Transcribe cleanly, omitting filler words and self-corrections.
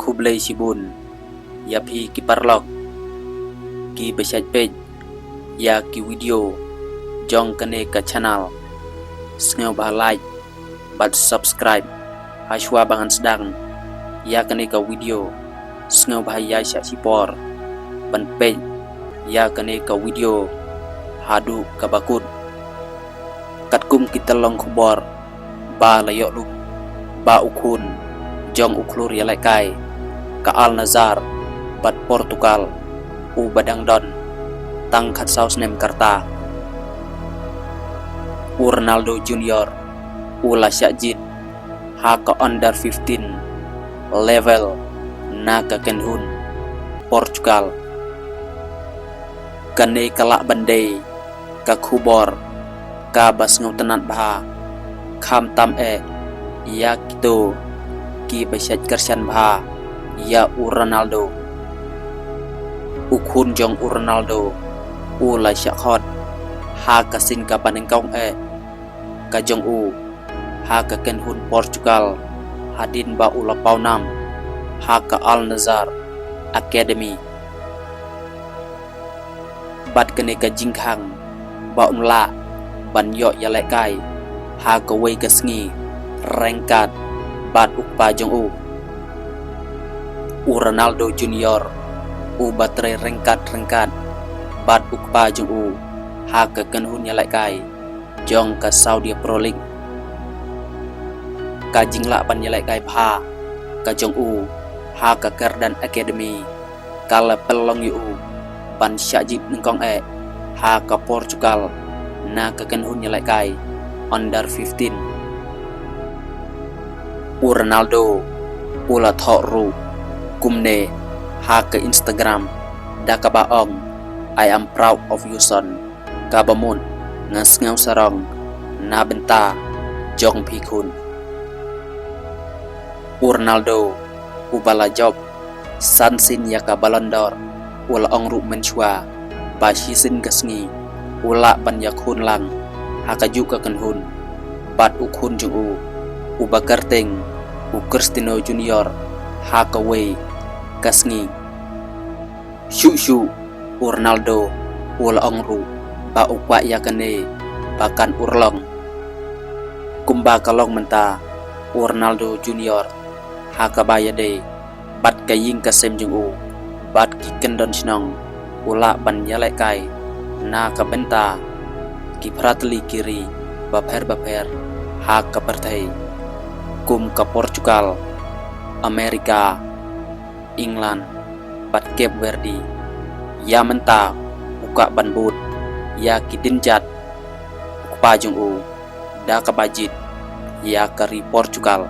Kublai Sibun ya phi ki parlok ki besaj page ya ki video jong kane ka channel sngew bah like bat subscribe hashwa bangan sedang ya kane ka video sngew bah ya sya sipor ban page ya kane ka video hadu ka bakut kat kum kita long khobor ba layok lu ba ukun jong uklur ya lai kai ka Al Nazar bat Portugal u badang don tang khat saus nem karta u Ronaldo Junior u la syajid ha ka under 15 level na ka kenhun Portugal kane kalak bandai ka khubor ka bas ngau tenat bah kham tam ya kito ki besaj kersan bah ya u Ronaldo ukun jong u Ronaldo u la syakhot ha ka sin ka panengkong ka jong u ha ka kenhun Portugal hadin ba u la paunam ha ka Al Nazar Academy bat kene ka jingkhang ba la ban yo ya lai kai ha ka wei ka sngi rengkat bat ukpa jong u Ronaldo Junior u batre rengkat bat ukpa jong ha ka kenhun ya lai kai jong ka Saudi Pro League ka jingla ban ya lai kai pha ka jong ha ka Gardan Academy kala pelong yu ban syajib nengkong ha ka Portugal na ka kenhun ya lai kai under 15 u Ronaldo u la thok ru kumne ha ka Instagram da ka baong I am proud of you son ka bamun ngas ngau sarong na benta jong phi kun u Ronaldo u bala job san sin ya ka Ballon d'Or u la ong ru menchua ba shi sin gasngi u la ban ya kun lang ha ka ju ka kenhun bat u kun jong u bakar teng u Cristiano Junior ha ka wei kasngi shu u Ronaldo u la ong ru ba ukwa ya kane bakan urlong kumba kalong menta u Ronaldo Junior ha ka baya de bat ka ying ka sem jong bat ki kendon sinong ula ban ya lai kai na ka benta ki pratli kiri baper ha ka pertai kum ka Portugal Amerika England bat Cape Verde ya menta uka ban but ya kidinjat ukpa jong da ka bajit ya kari Portugal